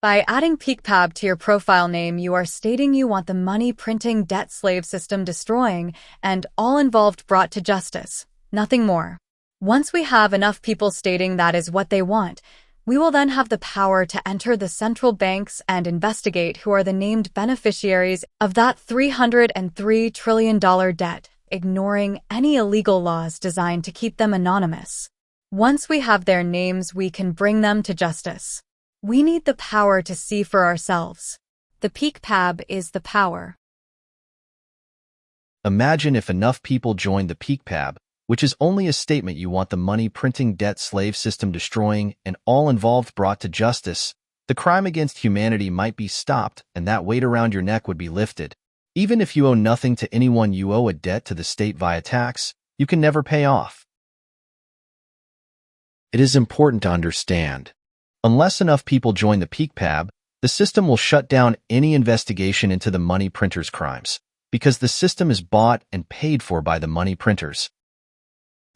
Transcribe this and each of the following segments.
By adding PAEACPAB to your profile name, you are stating you want the money-printing debt slave system destroying and all involved brought to justice. Nothing more. Once we have enough people stating that is what they want, we will then have the power to enter the central banks and investigate who are the named beneficiaries of that $303 trillion debt, ignoring any illegal laws designed to keep them anonymous. Once we have their names, we can bring them to justice. We need the power to see for ourselves. The PAEACPAB is the power. Imagine if enough people joined the PAEACPAB, which is only a statement you want the money-printing debt slave system destroying and all involved brought to justice. The crime against humanity might be stopped and that weight around your neck would be lifted. Even if you owe nothing to anyone, you owe a debt to the state via tax you can never pay off. It is important to understand. Unless enough people join the PAEACPAB, the system will shut down any investigation into the money printers' crimes, because the system is bought and paid for by the money printers.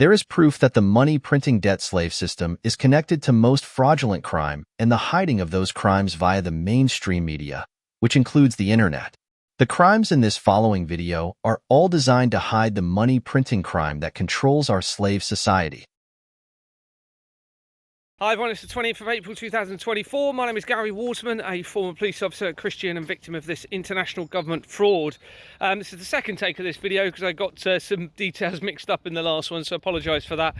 There is proof that the money-printing debt slave system is connected to most fraudulent crime and the hiding of those crimes via the mainstream media, which includes the internet. The crimes in this following video are all designed to hide the money-printing crime that controls our slave society. Hi everyone, it's the 20th of April 2024. My name is Gary Waterman, a former police officer, Christian and victim of this international government fraud. This is the second take of this video because I got some details mixed up in the last one, so I apologise for that.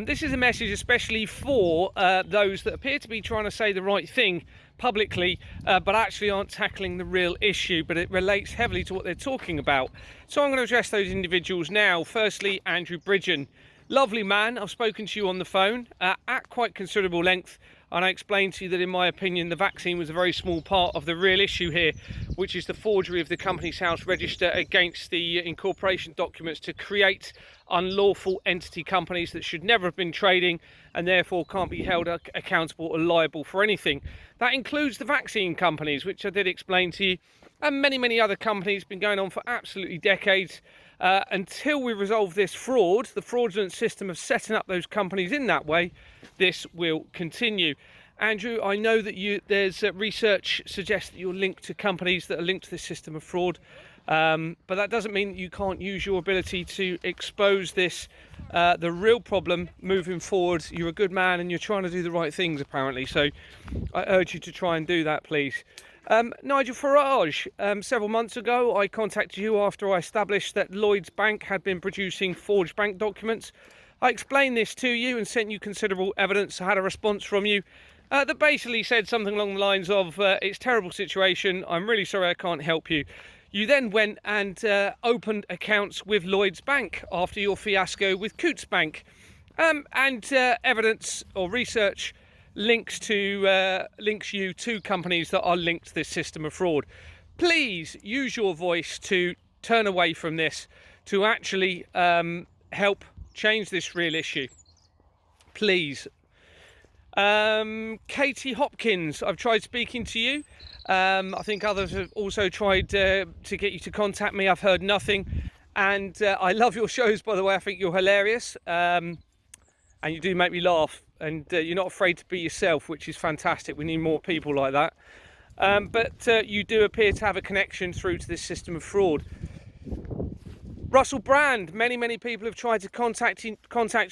This is a message especially for those that appear to be trying to say the right thing publicly, but actually aren't tackling the real issue, but it relates heavily to what they're talking about. So I'm going to address those individuals now. Firstly, Andrew Bridgen. Lovely man, I've spoken to you on the phone at quite considerable length, and I explained to you that in my opinion the vaccine was a very small part of the real issue here, which is the forgery of the Companies House register against the incorporation documents to create unlawful entity companies that should never have been trading and therefore can't be held accountable or liable for anything. That includes the vaccine companies, which I did explain to you, and many other companies. Been going on for absolutely decades. Until we resolve this fraud, the fraudulent system of setting up those companies in that way, this will continue. Andrew, I know that there's research suggests that you're linked to companies that are linked to this system of fraud, but that doesn't mean that you can't use your ability to expose this, the real problem moving forward. You're a good man and you're trying to do the right things apparently, so I urge you to try and do that, please. Nigel Farage, several months ago I contacted you after I established that Lloyds Bank had been producing forged bank documents. I explained this to you and sent you considerable evidence. I had a response from you that basically said something along the lines of, it's a terrible situation, I'm really sorry I can't help you. You then went and opened accounts with Lloyds Bank after your fiasco with Coutts Bank, and evidence or research links you to companies that are linked to this system of fraud. Please use your voice to turn away from this, to actually help change this real issue. Please. Katie Hopkins, I've tried speaking to you. I think others have also tried to get you to contact me. I've heard nothing. And I love your shows, by the way. I think you're hilarious. And you do make me laugh. And you're not afraid to be yourself, which is fantastic. We need more people like that. But you do appear to have a connection through to this system of fraud. Russell Brand, many people have tried to contact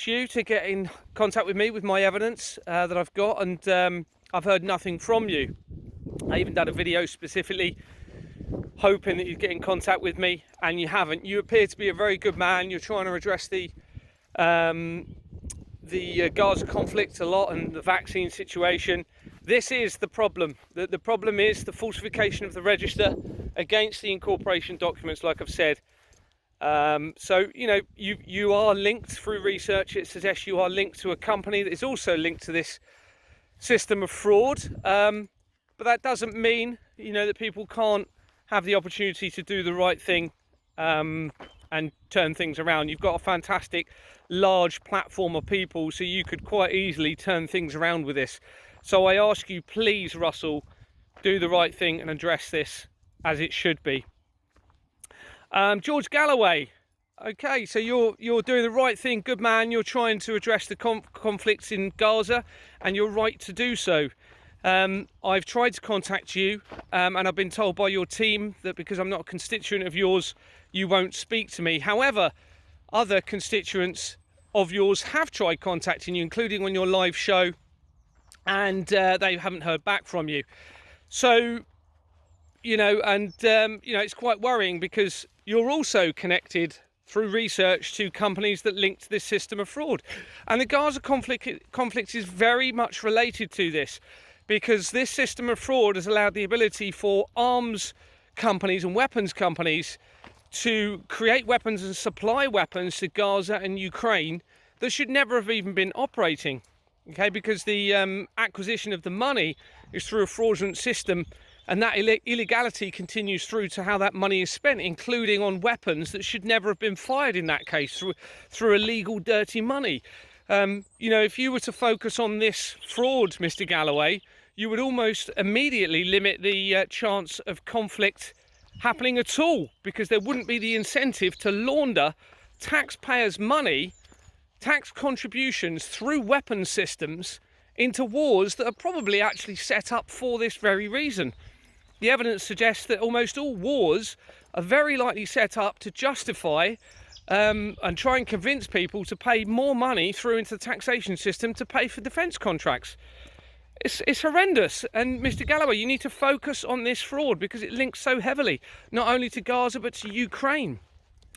you to get in contact with me with my evidence that I've got, and I've heard nothing from you. I even done a video specifically hoping that you'd get in contact with me, and you haven't. You appear to be a very good man. You're trying to address the Gaza conflict a lot and the vaccine situation. This is the problem. The problem is the falsification of the register against the incorporation documents, like I've said. So, you know, you are linked through research. It suggests you are linked to a company that is also linked to this system of fraud. But that doesn't mean, you know, that people can't have the opportunity to do the right thing and turn things around. You've got a fantastic large platform of people, so you could quite easily turn things around with this. So I ask you, please, Russell, do the right thing and address this as it should be. George Galloway, okay, so you're doing the right thing, good man. You're trying to address the conflicts in Gaza, and you're right to do so. I've tried to contact you, and I've been told by your team that because I'm not a constituent of yours, you won't speak to me. However, other constituents of yours have tried contacting you, including on your live show, and they haven't heard back from you. So, it's quite worrying because you're also connected through research to companies that link to this system of fraud. And the Gaza conflict is very much related to this, because this system of fraud has allowed the ability for arms companies and weapons companies to create weapons and supply weapons to Gaza and Ukraine that should never have even been operating. Okay, because the acquisition of the money is through a fraudulent system, and that illegality continues through to how that money is spent, including on weapons that should never have been fired in that case, through illegal, dirty money. If you were to focus on this fraud, Mr. Galloway, you would almost immediately limit the chance of conflict happening at all, because there wouldn't be the incentive to launder taxpayers' money, tax contributions through weapon systems into wars that are probably actually set up for this very reason. The evidence suggests that almost all wars are very likely set up to justify and try and convince people to pay more money through into the taxation system to pay for defence contracts. It's horrendous. And Mr. Galloway, you need to focus on this fraud because it links so heavily, not only to Gaza, but to Ukraine.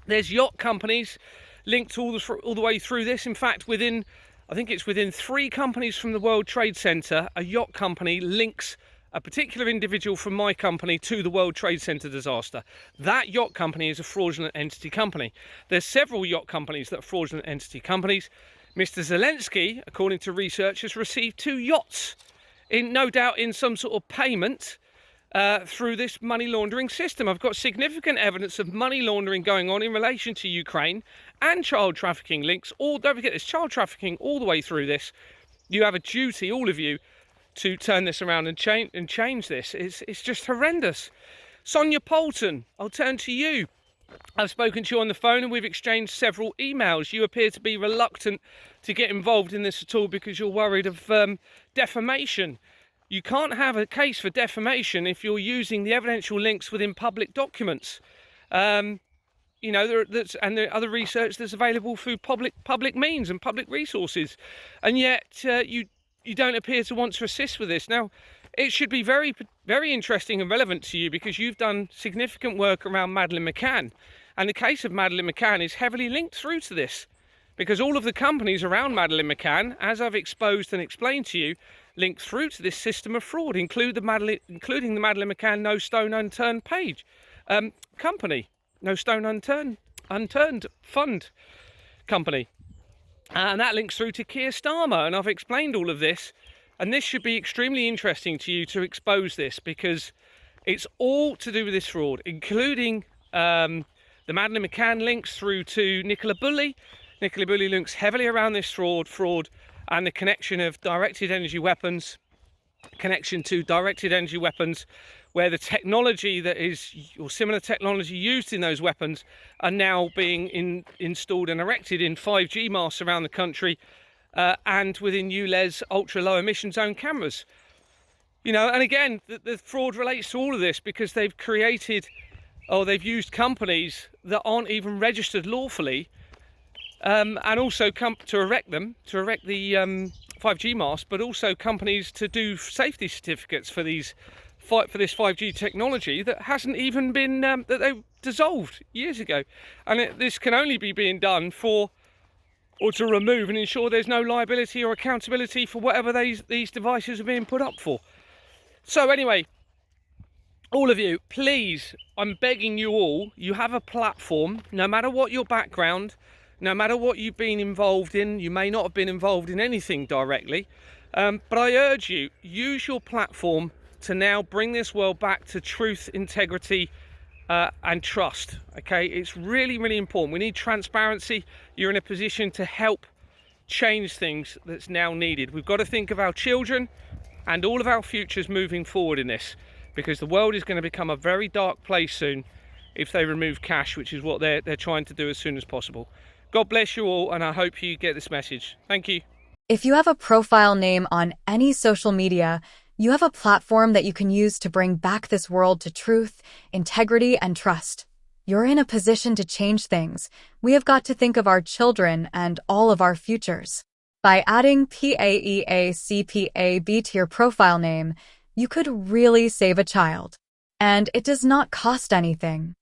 There's yacht companies linked all the way through this. In fact, within 3 companies from the World Trade Center, a yacht company links a particular individual from my company to the World Trade Center disaster. That yacht company is a fraudulent entity company. There's several yacht companies that are fraudulent entity companies. Mr. Zelensky, according to research, has received 2 yachts, no doubt in some sort of payment through this money laundering system. I've got significant evidence of money laundering going on in relation to Ukraine and child trafficking links. Don't forget, there's child trafficking all the way through this. You have a duty, all of you, to turn this around and change this. It's just horrendous. Sonia Poulton, I'll turn to you. I've spoken to you on the phone and we've exchanged several emails. You appear to be reluctant to get involved in this at all because you're worried of defamation. You can't have a case for defamation if you're using the evidential links within public documents. And there are other research that's available through public means and public resources, and yet you don't appear to want to assist with this. Now, it should be very, very interesting and relevant to you because you've done significant work around Madeleine McCann, and the case of Madeleine McCann is heavily linked through to this, because all of the companies around Madeleine McCann, as I've exposed and explained to you, link through to this system of fraud, including the Madeleine McCann No Stone Unturned company, No Stone Unturned Fund company. And that links through to Keir Starmer, and I've explained all of this, and this should be extremely interesting to you to expose this, because it's all to do with this fraud, including the Madeleine McCann links through to Nicola Bulley. Nicola Bulley links heavily around this fraud and the connection of directed energy weapons, where the technology that is, or similar technology used in those weapons, are now being installed and erected in 5G masts around the country, and within ULEZ ultra low emission zone cameras. And again, the fraud relates to all of this because they've used companies that aren't even registered lawfully, and also to erect the 5G mast, but also companies to do safety certificates for this 5G technology that hasn't even been that they dissolved years ago, and this can only be being done to remove and ensure there's no liability or accountability for whatever these devices are being put up for. So anyway, all of you, please, I'm begging you all, you have a platform, no matter what your background, no matter what you've been involved in. You may not have been involved in anything directly, but I urge you, use your platform to now bring this world back to truth, integrity, and trust. Okay, it's really, really important. We need transparency. You're in a position to help change things that's now needed. We've got to think of our children and all of our futures moving forward in this, because the world is going to become a very dark place soon if they remove cash, which is what they're trying to do as soon as possible. God bless you all, and I hope you get this message. Thank you. If you have a profile name on any social media, You have a platform that you can use to bring back this world to truth, integrity, and trust. You're in a position to change things. We have got to think of our children and all of our futures. By adding PAEACPAB to your profile name, you could really save a child. And it does not cost anything.